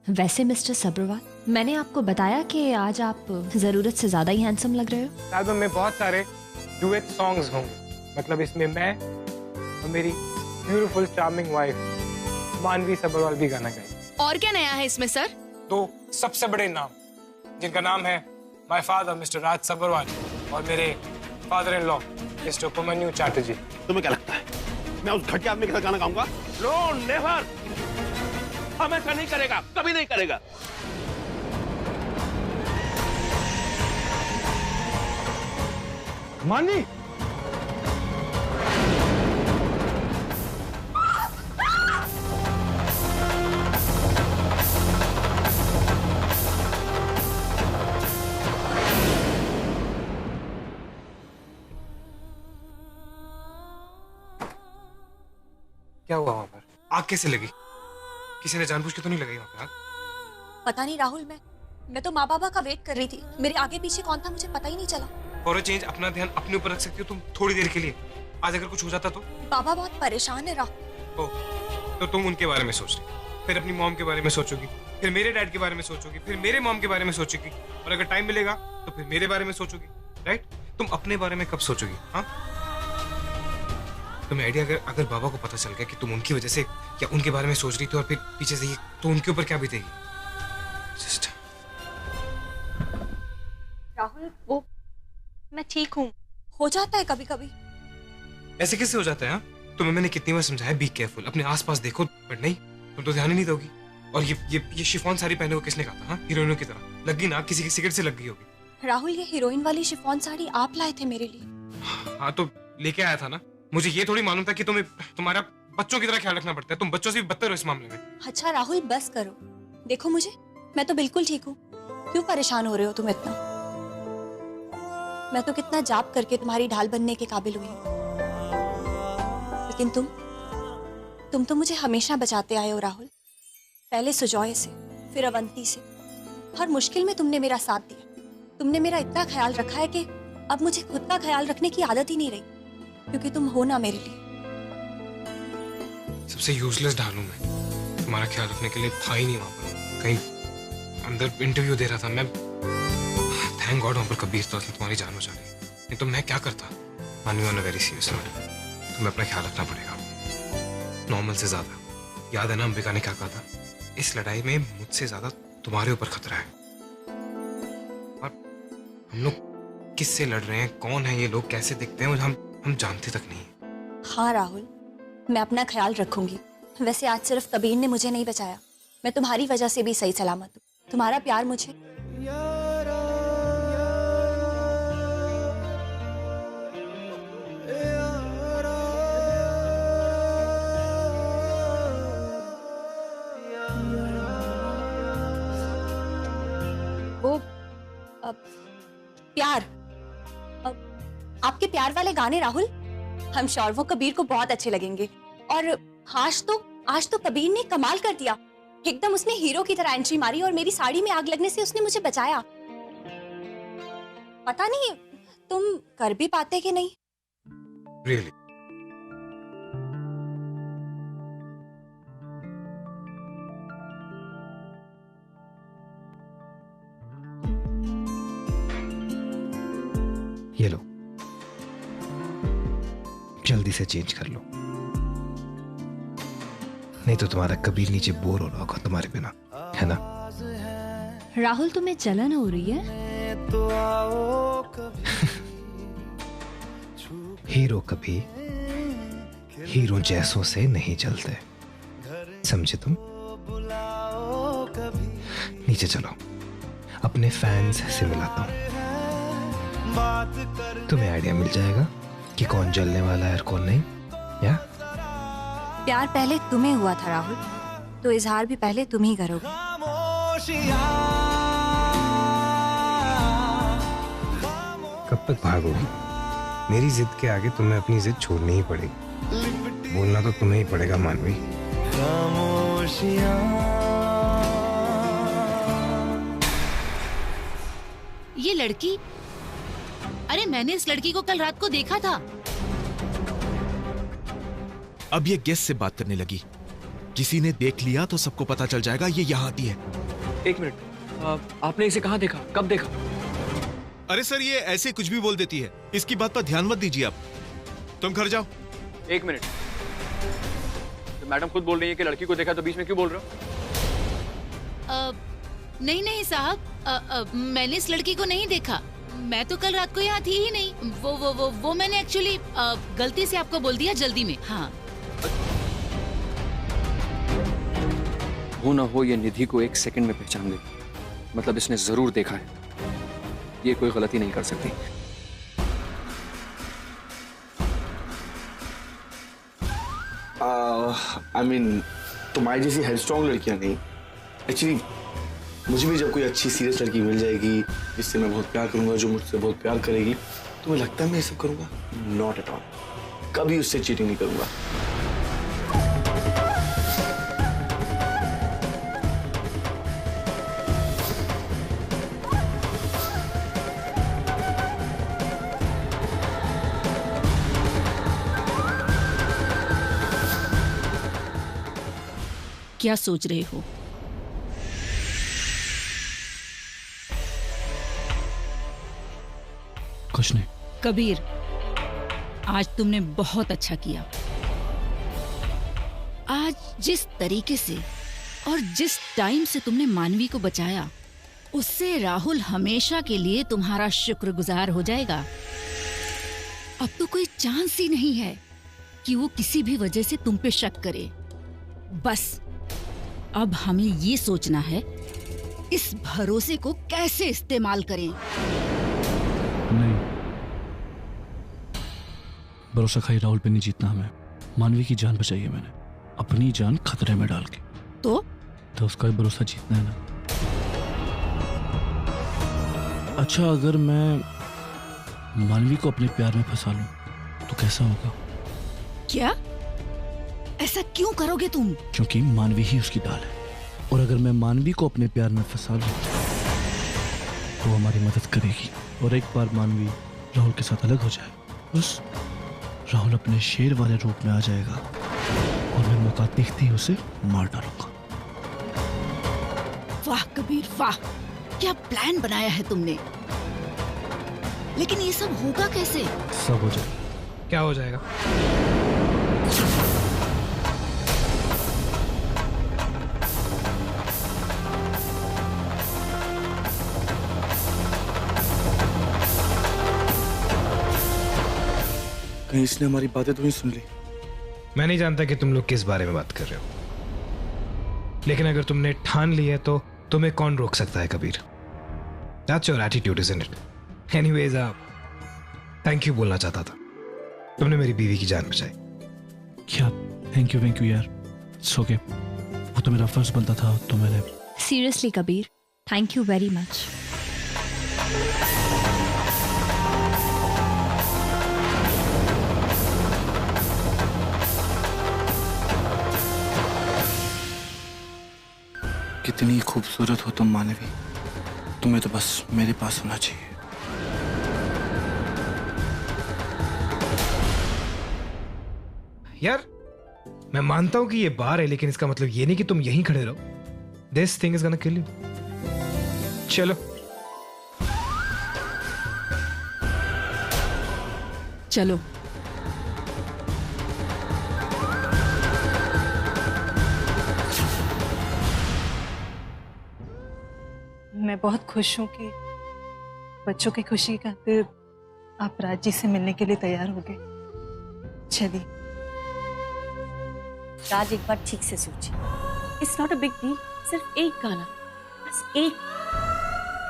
वैसे मिस्टर सब्रवाल, मैंने आपको बताया कि आज आप जरूरत से ज्यादा ही हैंडसम लग रहे हो। एल्बम में बहुत सारे डुएट सॉन्ग्स होंगे, मतलब इसमें मैं और मेरी ब्यूटीफुल चार्मिंग वाइफ मानवी सब्रवाल भी गाना गाएगी। और क्या नया है इसमें सर? दो सबसे बड़े नाम, जिनका नाम है my father mister Raj Sabharwal और मेरे father in law mister Upmanyu Chatterjee. तुम्हें क्या लगता है मैं उस घटिया आदमी के साथ गाना गाऊंगा? नो नेवर, हम ऐसा नहीं करेगा, कभी नहीं करेगा। मानवी, क्या हुआ वहां पर? आग कैसे लगी? किसी ने जानबूझ के तो नहीं लगाई वहां पे आग? पता नहीं राहुल, मैं तो माँ बाबा का वेट कर रही थी। मेरे आगे पीछे कौन था मुझे पता ही नहीं चला। फॉर अ चेंज अपना ध्यान अपने ऊपर रख सकती हो तुम थोड़ी देर के लिए। आज अगर कुछ हो जाता तो? बाबा बहुत परेशान है राहुल। तो तुम उनके बारे में सोच रही, फिर अपनी मॉम के बारे में सोचोगी, फिर मेरे डैड के बारे में सोचोगी, फिर मेरे मॉम के बारे में सोचोगी, और अगर टाइम मिलेगा तो फिर मेरे बारे में सोचोगी, राइट? तुम अपने बारे में कब सोचोगी? हाँ, तुम्हें आइडिया अगर बाबा को पता चल गया कि तुम उनकी वजह से या उनके बारे में सोच रही थी और फिर पीछे से ये, तो उनके ऊपर क्या बीतेगी? राहुल, वो मैं ठीक हूँ, हो जाता है कभी कभी। ऐसे कैसे हो जाता है? हाँ, तुम्हें मैंने कितनी बार समझाया बी केयरफुल, अपने आसपास देखो, बट नहीं, तुम तो ध्यान ही नहीं दोगी। और ये शिफॉन साड़ी पहने हुए किसने कहा था? हाँ, हीरोइनों की तरह लग गई ना, किसी की सिगरेट से लग गई होगी। राहुल, ये हीरोइन वाली शिफॉन साड़ी आप लाए थे मेरे लिए। हाँ, तो लेके आया था ना। मुझे ये थोड़ी मालूम था कि तुम्हें तुम्हारा बच्चों की तरह ख्याल रखना पड़ता है। तुम बच्चों से भी बदतर हो इस मामले में। अच्छा राहुल, बस करो, देखो मुझे, मैं तो बिल्कुल ठीक हूँ। क्यों परेशान हो रहे हो तुम इतना? मैं तो कितना जाप करके तुम्हारी ढाल बनने के काबिल हुई हूँ, लेकिन तुम तो मुझे हमेशा बचाते आए हो राहुल। पहले सुजॉय से, फिर अवंती से, हर मुश्किल में तुमने मेरा साथ दिया। तुमने मेरा इतना ख्याल रखा है कि अब मुझे खुद का ख्याल रखने की आदत ही नहीं रही, क्योंकि तुम हो ना मेरे लिए। सबसे यूजलेस ढालू मैं, तुम्हारा ख्याल रखने के लिए था ही नहीं वहां पर। कहीं अंदर इंटरव्यू दे रहा था मैं, थैंक गॉड वहां पर कबीर तो तुम्हारी जान बचा ली, नहीं तो मैं क्या करता? मानवी, on a very serious note, तुम्हें अपना ख्याल रखना पड़ेगा नॉर्मल से ज्यादा। याद है ना अंबिका ने क्या कहा था? इस लड़ाई में मुझसे ज्यादा तुम्हारे ऊपर खतरा है। और हम लोग किससे लड़ रहे हैं, कौन है ये लोग, कैसे दिखते हैं, हम जानते तक नहीं। हाँ राहुल, मैं अपना ख्याल रखूंगी। वैसे आज सिर्फ कबीर ने मुझे नहीं बचाया, मैं तुम्हारी वजह से भी सही सलामत हूँ। तुम्हारा प्यार मुझे वो प्यार, आपके प्यार वाले गाने राहुल, हम श्योर वो कबीर को बहुत अच्छे लगेंगे। और आज तो कबीर ने कमाल कर दिया, एकदम उसने हीरो की तरह एंट्री मारी और मेरी साड़ी में आग लगने से उसने मुझे बचाया। पता नहीं तुम कर भी पाते कि नहीं। Really? ये लो, जल्दी से चेंज कर लो, नहीं तो तुम्हारा कबीर नीचे बोर हो रहा होगा तुम्हारे बिना, है ना? राहुल, तुम्हें जलन हो रही है? हीरो कभी हीरो जैसों से नहीं जलते, समझे तुम? नीचे चलो, अपने फैंस से मिलाता हूं, तुम्हें आइडिया मिल जाएगा कि कौन जलने वाला है और कौन नहीं। या प्यार पहले तुम्हें हुआ था राहुल, तो इजहार भी पहले तुम ही करोगे। कब तक भागोगी? मेरी जिद के आगे तुम्हें अपनी जिद छोड़नी ही पड़ेगी। बोलना तो तुम्हें ही पड़ेगा मानवी। ये लड़की, अरे मैंने इस लड़की को कल रात को देखा था। अब ये गेस्ट से बात करने लगी। किसी ने देख लिया तो सबको पता चल जाएगा ये यहाँ आती है। एक मिनट, आपने इसे कहाँ देखा, कब देखा? अरे सर, ये ऐसे कुछ भी बोल देती है, इसकी बात पर ध्यान मत दीजिए आप। तुम घर जाओ। एक मिनट, तो मैडम खुद बोल रही है कि लड़की को देखा, तो बीच में क्यों बोल रहे हो? नहीं नहीं साहब, मैंने इस लड़की को नहीं देखा। मैं तो कल रात को यहाँ थी ही नहीं। वो मैंने एक्चुअली गलती से आपको बोल दिया जल्दी में। हाँ, हो ना हो ये निधि को 1 सेकंड में पहचान गई, मतलब इसने जरूर देखा है। ये कोई गलती नहीं कर सकती। I mean, तुम्हारी जैसी हेडस्ट्रॉन्ग लड़कियां नहीं, एक्चुअली मुझे भी जब कोई अच्छी सीरियस लड़की मिल जाएगी जिससे मैं बहुत प्यार करूंगा, जो मुझसे बहुत प्यार करेगी, तो मुझे लगता है मैं ये सब करूंगा। नॉट एट ऑल, कभी उससे चीटिंग नहीं करूंगा। क्या सोच रहे हो? कुछ नहीं। कबीर, आज तुमने बहुत अच्छा किया। आज जिस तरीके से और जिस टाइम से तुमने मानवी को बचाया, उससे राहुल हमेशा के लिए तुम्हारा शुक्रगुजार हो जाएगा। अब तो कोई चांस ही नहीं है कि वो किसी भी वजह से तुम पे शक करे। बस अब हमें ये सोचना है इस भरोसे को कैसे इस्तेमाल करें। नहीं, भरोसा खाई राहुल पे नहीं जीतना हमें। मानवी की जान बचाई है मैंने, अपनी जान खतरे में डाल के। तो उसका भी भरोसा जीतना है ना। अच्छा, अगर मैं मानवी को अपने प्यार में फंसा लूं तो कैसा होगा? क्या? ऐसा क्यों करोगे तुम? क्योंकि मानवी ही उसकी दाल है, और अगर मैं मानवी को अपने प्यार में फंसा लूं तो हमारी मदद करेगी। और एक बार मानवी राहुल के साथ अलग हो जाए, बस राहुल अपने शेर वाले रूप में आ जाएगा और मैं मौका देखते ही उसे मार डालूंगा। वाह कबीर वाह, क्या प्लान बनाया है तुमने। लेकिन ये सब होगा कैसे? सब हो जाएगा। क्या हो जाएगा? कहीं इसने हमारी बातें तो नहीं सुन ली? मैं नहीं जानता कि तुम लोग किस बारे में बात कर रहे हो, लेकिन अगर तुमने ठान ली है तो तुम्हें कौन रोक सकता है Kabir? That's your attitude, isn't it? Anyways, thank you बोलना चाहता था। तुमने मेरी बीवी की जान बचाई। क्या थैंक यू यार, इट्स ओके। वो तो मेरा फर्ज बनता था, तो मैंने। Seriously Kabir, thank you very much. कितनी खूबसूरत हो तुम मानवी, तुम्हें तो बस मेरे पास होना चाहिए। यार, मैं मानता हूं कि ये बार है, लेकिन इसका मतलब ये नहीं कि तुम यहीं खड़े रहो। This thing is gonna kill you. चलो चलो। मैं बहुत खुश हूँ कि बच्चों की खुशी की खातिर आप राज जी से मिलने के लिए तैयार हो गए। चलिए। राज, एक बार ठीक से सोचिए, it's not a big deal, सिर्फ एक गाना, बस एक।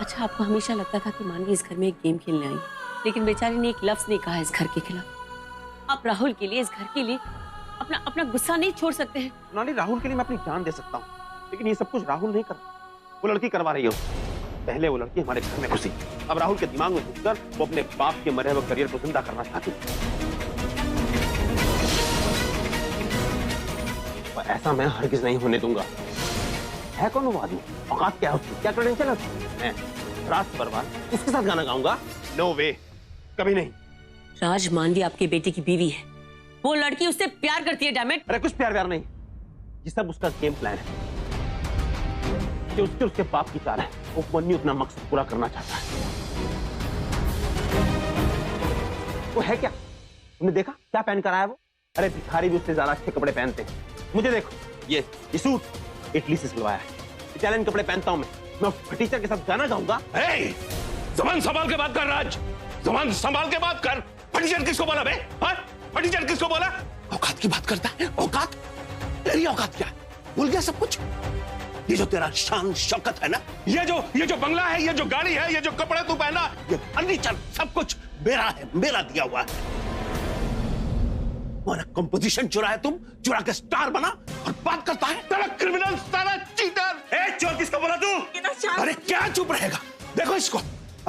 अच्छा, आपको हमेशा लगता था कि मानवी इस घर में एक गेम खेलने आई, लेकिन बेचारी ने एक लफ्ज नहीं कहा इस घर के खिलाफ। आप राहुल के लिए, इस घर के लिए अपना गुस्सा नहीं छोड़ सकते हैं। नानी, राहुल के लिए मैं अपनी जान दे सकता हूँ, लेकिन ये सब कुछ राहुल नहीं कर रहा, वो लड़की करवा रही है। पहले वो लड़की हमारे घर में घुसी, अब राहुल के दिमाग में घुसकर वो अपने बाप के मरे हुए करियर को जिंदा करना चाहती है। ऐसा मैं हरगिज नहीं होने दूंगा। है कौन वो आदमी? औकात क्या है उसकी? क्या क्रेडेंशियल है? मैं रात बर्बाद उसके साथ गाना गाऊंगा? नो वे, कभी नहीं। राज, मानवी आपके बेटे की बीवी है, वो लड़की उससे प्यार करती है। Damn it. अरे कुछ प्यार नहीं, ये सब उसका गेम प्लान है कि उसके बाप की चाल है। उपमन्यु अपना मकसद पूरा करना चाहता है। वो है क्या? तुमने देखा क्या पहन कर आया वो? अरे भिखारी भी उससे ज्यादा अच्छे कपड़े पहनते हैं। मुझे देखो, ये सूट इटली से सिलवाया है। इटालियन कपड़े पहनता हूं मैं फटीचर के साथ गाना गाऊंगा। ज़बान संभाल के बात कर राज, ज़बान संभाल के बात कर। फटीचर किसको बोला बे? हाँ? फटीचर किसको बोला? औकात की बात करता है। औकात? तेरी औकात क्या है? भूल गया सब कुछ? ये जो तेरा शान शौकत है ना, ये जो बंगला है, ये जो गाड़ी है, ये जो कपड़े तू पहना, ये फर्नीचर सब कुछ मेरा है, मेरा दिया हुआ है। हमारा कंपोजिशन चुरा है, तुम चुरा के स्टार बना और बात करता है। तेरा क्रिमिनल, तेरा चीटर। चोर किसको बोला तू? अरे क्या चुप रहेगा? देखो इसको,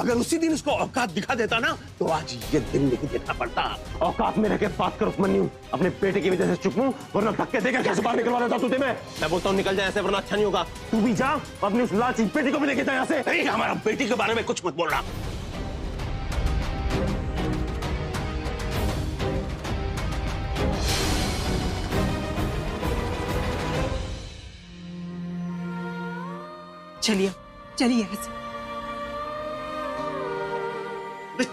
अगर उसी दिन उसको औकात दिखा देता ना तो आज ये दिन नहीं देखना पड़ता। औकात में रह के बात कर उपमन्यु। अपने बेटे की वजह से चुप हूं, वरना धक्के देकर कैसे बाहर निकलवा देता तू? मैं बोलता हूं निकल जाए ऐसे, वरना अच्छा नहीं होगा। तू भी जा, अपनी उस लालची बेटी को भी लेके जा यहाँ से। हमारा बेटी के बारे में कुछ मत बोलना। चलिए चलिए यहाँ से।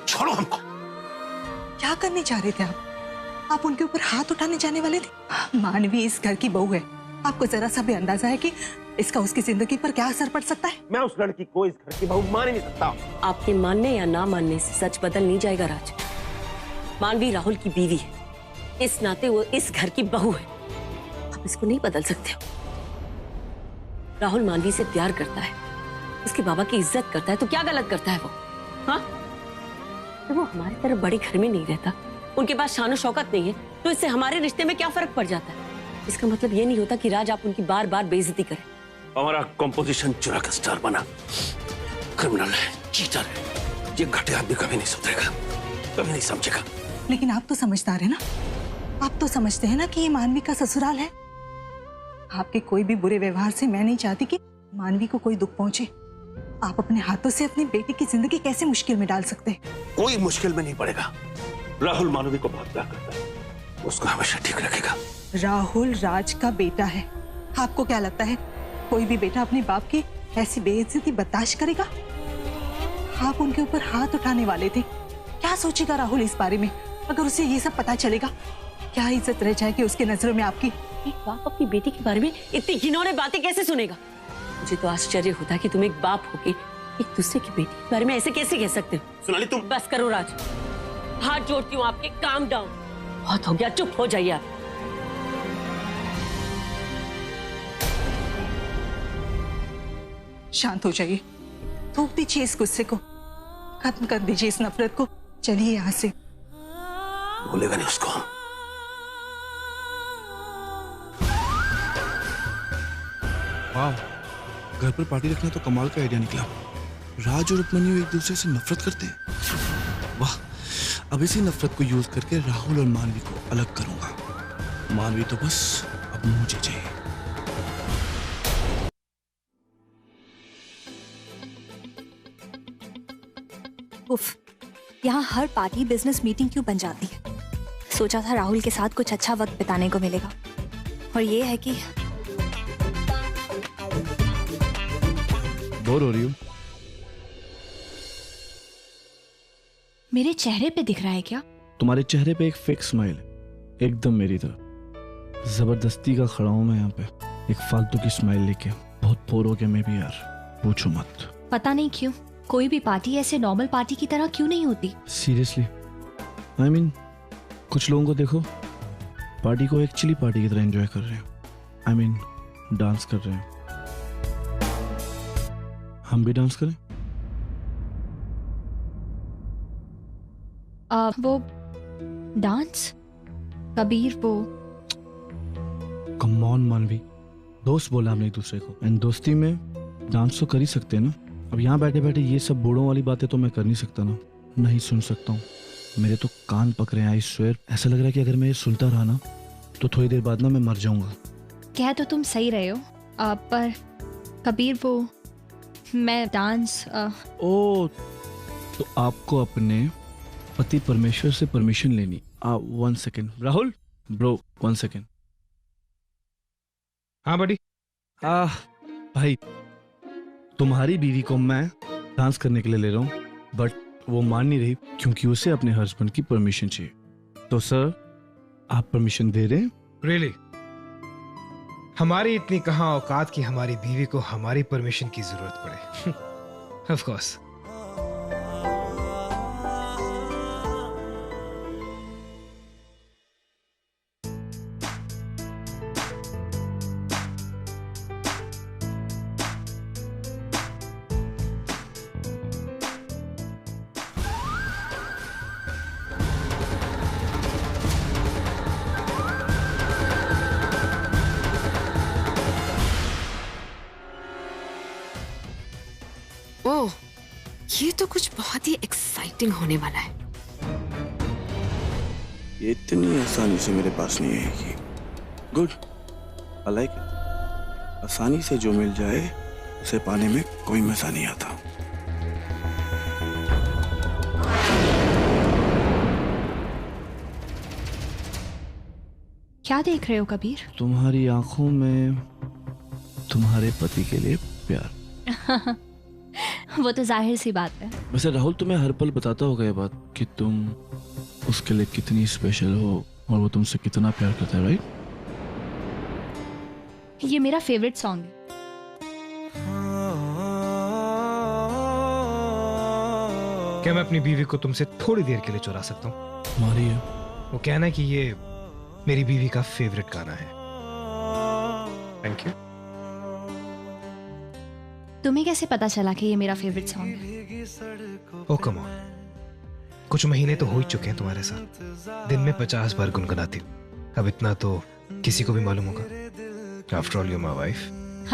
छोड़ो हमको। क्या करने जा रहे थे आप उनके ऊपर हाथ उठाने जाने वाले थे। मानवी इस घर की बहू है, आपको जरा सा भी अंदाजा है कि इसका उसकी जिंदगी पर क्या असर पड़ सकता है? मैं उस लड़की को इस घर की बहू मान ही नहीं सकता। आपके मानने या ना मानने से सच बदल नहीं जाएगा राज। मानवी राहुल की बीवी है, इस नाते वो इस घर की बहू है। आप इसको नहीं बदल सकते हो। राहुल मानवी से प्यार करता है, उसके बाबा की इज्जत करता है, तो क्या गलत करता है वो? हाँ, तो वो हमारी तरह बड़े घर में नहीं रहता, उनके पास शान और शौकत नहीं है, तो इससे हमारे रिश्ते में क्या फर्क पड़ जाता है? इसका मतलब ये नहीं होता कि राज आप उनकी बार बार बेइज्जती करें। हमारा कंपोजिशन चुरा का स्टार बना, क्रिमिनल है, चीटर है। ये घटिया आदमी कभी नहीं सुधरेगा, कभी नहीं समझेगा। लेकिन आप तो समझदार है ना, आप तो समझते हैं ना कि ये मानवी का ससुराल है। आपके कोई भी बुरे व्यवहार से मैं नहीं चाहती कि मानवी को कोई दुख पहुंचे। आप अपने हाथों से अपनी बेटी की जिंदगी कैसे मुश्किल में डाल सकते हैं? कोई मुश्किल में नहीं पड़ेगा। राहुल मानवी को बहुत प्यार करता है, उसको हमेशा ठीक रखेगा। राहुल राज का बेटा है। आपको क्या लगता है कोई भी बेटा अपने बाप की ऐसी बेइज्जती बर्दाश्त करेगा? आप उनके ऊपर हाथ उठाने वाले थे। क्या सोचेगा राहुल इस बारे में अगर उसे ये सब पता चलेगा? क्या इज्जत रह जाएगी उसकी नजरों में आपकी? एक बाप अपनी बेटी के बारे में इतनी घिनौनी बातें कैसे सुनेगा? मुझे तो आश्चर्य होता है कि तुम एक बाप होके एक दूसरे की बेटी के बारे में ऐसे कैसे कह सकते हो? सोनाली तुम बस करो राज, हाथ जोड़ती हूँ आपके, काम डाउन। बहुत हो गया, चुप हो जाइए आप। शांत हो जाइए, थूक दीजिए इस गुस्से को, खत्म कर दीजिए इस नफरत को। चलिए यहाँ से। बोलेगा नहीं उसको। वाह, घर पर पार्टी रखना तो कमाल का आइडिया निकला। राज और उपमन्यु एक दूसरे से नफरत करते हैं। वाह, अब इसी नफरत को यूज करके राहुल और मानवी को अलग करूंगा। मानवी तो बस अब मुझे चाहिए। उफ, यहाँ हर पार्टी बिजनेस मीटिंग क्यों बन जाती है? सोचा था राहुल के साथ कुछ अच्छा वक्त बिताने को मिलेगा, और ये है कि बोर हो रही हूँ? मेरे चेहरे पे दिख रहा है क्या? तुम्हारे चेहरे पे एक फेक स्माइल है, एकदम मेरी तरह। जबरदस्ती का खड़ा हूं मैं यहाँ पे, एक फालतू की स्माइल लेके। बहुत बोर हो गया मैं भी यार, पूछो मत। पता नहीं क्यों कोई भी पार्टी ऐसे नॉर्मल पार्टी की तरह क्यों नहीं होती? सीरियसली, आई मीन कुछ लोगों को देखो, पार्टी को एक चिली पार्टी की तरह एंजॉय कर रहे हैं। आई मीन डांस कर रहे हैं। हम भी डांस करें? वो डांस? कबीर वो कम ऑन मानवी, दोस्त बोला हमने एक दूसरे को, एंड दोस्ती में डांस तो कर ही सकते हैं ना। अब यहाँ बैठे बैठे ये सब बूढ़ों वाली बातें तो मैं कर नहीं सकता ना, नहीं सुन सकता हूँ। मेरे तो कान पक रहे हैं, आई स्वेयर। ऐसा लग रहा है कि अगर मैं ये सुनता रहा ना तो थोड़ी देर बाद ना मैं मर जाऊंगा। कह तो तुम सही रहे हो, पर कबीर वो मैं डांस ओ, तो आपको अपने पति परमेश्वर से परमिशन लेनी। 1 सेकेंड राहुल ब्रो, 1 सेकेंड। हाँ बड़ी। भाई तुम्हारी बीवी को मैं डांस करने के लिए ले रहा हूँ, बट वो मान नहीं रही क्योंकि उसे अपने हस्बैंड की परमिशन चाहिए। तो सर आप परमिशन दे रहे हैं? रियली? हमारी इतनी कहाँ औकात की हमारी बीवी को हमारी परमिशन की जरूरत पड़े। Of course. ओह, ये तो कुछ बहुत ही एक्साइटिंग होने वाला है। ये इतनी आसानी से मेरे पास नहीं आएगी। Good, I like it. आसानी से जो मिल जाए उसे पाने में कोई मजा नहीं आता। क्या देख रहे हो कबीर? तुम्हारी आंखों में तुम्हारे पति के लिए प्यार। वो तो जाहिर सी बात है। वैसे राहुल तुम्हें हर पल बताता होगा ये बात कि तुम उसके लिए कितनी स्पेशल हो और वो तुमसे कितना प्यार करता है, राइट? ये मेरा फेवरेट सॉन्ग है। क्या मैं अपनी बीवी को तुमसे थोड़ी देर के लिए चुरा सकता हूँ? तुम्हारी है। वो कहना है कि ये मेरी बीवी का फेवरेट गाना है। Thank you. तुम्हें कैसे पता चला कि ये मेरा फेवरेट सॉन्ग है? ओ कम ऑन, कुछ महीने तो हो ही चुके हैं तुम्हारे साथ। दिन में 50 बार गुनगुनाती हूँ। अब इतना तो किसी को भी मालूम होगा। After all you my wife.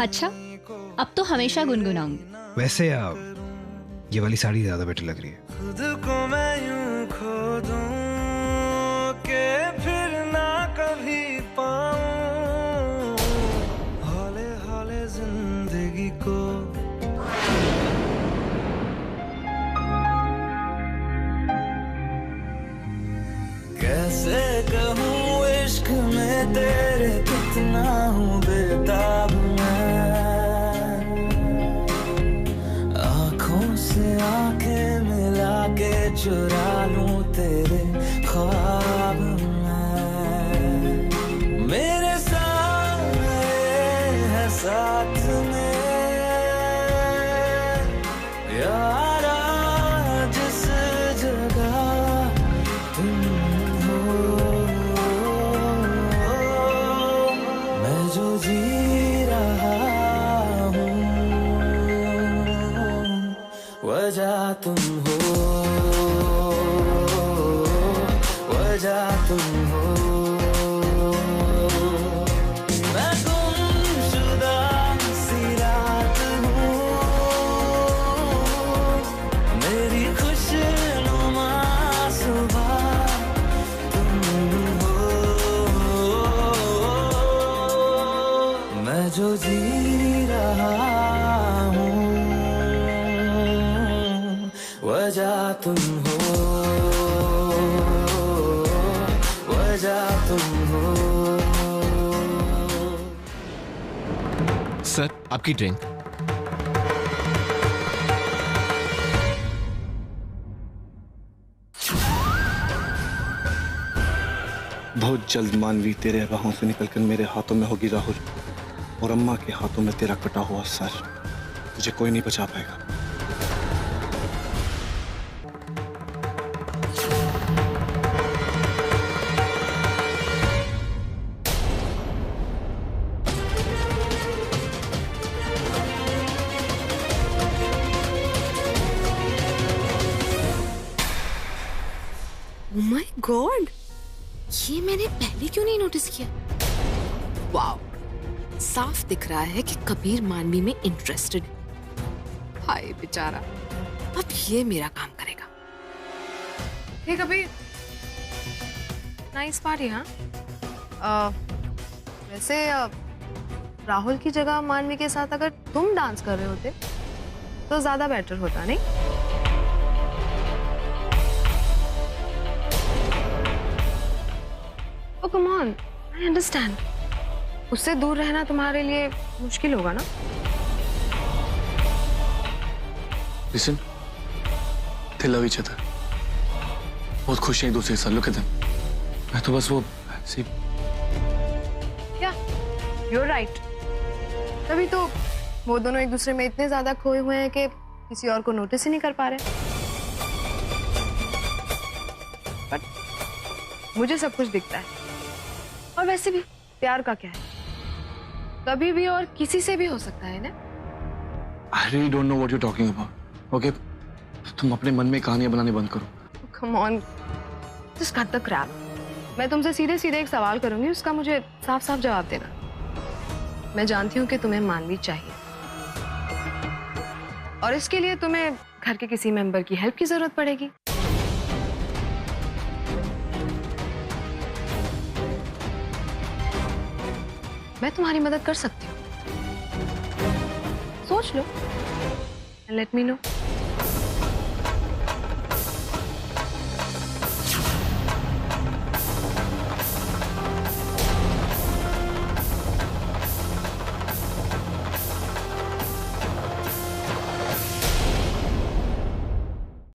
अच्छा, अब तो हमेशा गुनगुनाऊंगी। वैसे ये वाली साड़ी ज्यादा बेटर लग रही है। खुद को मैं यूं खो दूं के फिर ना कभी पाऊं, हौले हौले जिंदगी को। कैसे कहूँ इश्क में तेरे कितना हूँ बेताब मैं, आँखों से आंखें मिला के चुरा लूं तेरे ख्वाब में। मेरे सामने है साथ में यारा जिस जगह तुम हो, मैं जो जी रहा हूँ वजह तुम हो, वजह तुम हो। मैं गुमशुदा सी रात हूँ, मेरी खुशनुमा सुबह तुम हो, मैं जो जी रहा हूँ वजह तुम हो, वजह तुम हो। सर, आपकी ड्रिंक। बहुत जल्द मानवी तेरे बाहों से निकलकर मेरे हाथों में होगी राहुल, और अम्मा के हाथों में तेरा कटा हुआ सर। तुझे कोई नहीं बचा पाएगा। Oh my God! ये मैंने पहले क्यों नहीं नोटिस किया? वाओ, साफ दिख रहा है कि कबीर मानवी में इंटरेस्टेड है। हाय बेचारा, अब ये मेरा काम करेगा। हे कबीर, नाइस पार्टी। हाँ, वैसे राहुल की जगह मानवी के साथ अगर तुम डांस कर रहे होते तो ज्यादा बेटर होता, नहीं? Oh, come on, I understand. उससे दूर रहना तुम्हारे लिए मुश्किल होगा ना? Listen, they love each other. बहुत खुश हैं एक दूसरे के साथ। Look at them. मैं तो बस वो ऐसी क्या? You're right. तभी तो वो दोनों एक दूसरे में इतने ज्यादा खोए हुए हैं कि किसी और को नोटिस ही नहीं कर पा रहे। मुझे सब कुछ दिखता है। और वैसे भी प्यार का क्या है, कभी भी और किसी से भी हो सकता है ना? I really don't know what you're talking about. Okay, तुम अपने मन में कहानियां बनाने बंद करो। Come on, just cut the crap. मैं तुमसे सीधे सीधे एक सवाल करूंगी, उसका मुझे साफ साफ जवाब देना। मैं जानती हूँ कि तुम्हें मानवी चाहिए और इसके लिए तुम्हें घर के किसी मेंबर की हेल्प की जरूरत पड़ेगी। मैं तुम्हारी मदद कर सकती हूँ, सोच लो, लेट मी नो।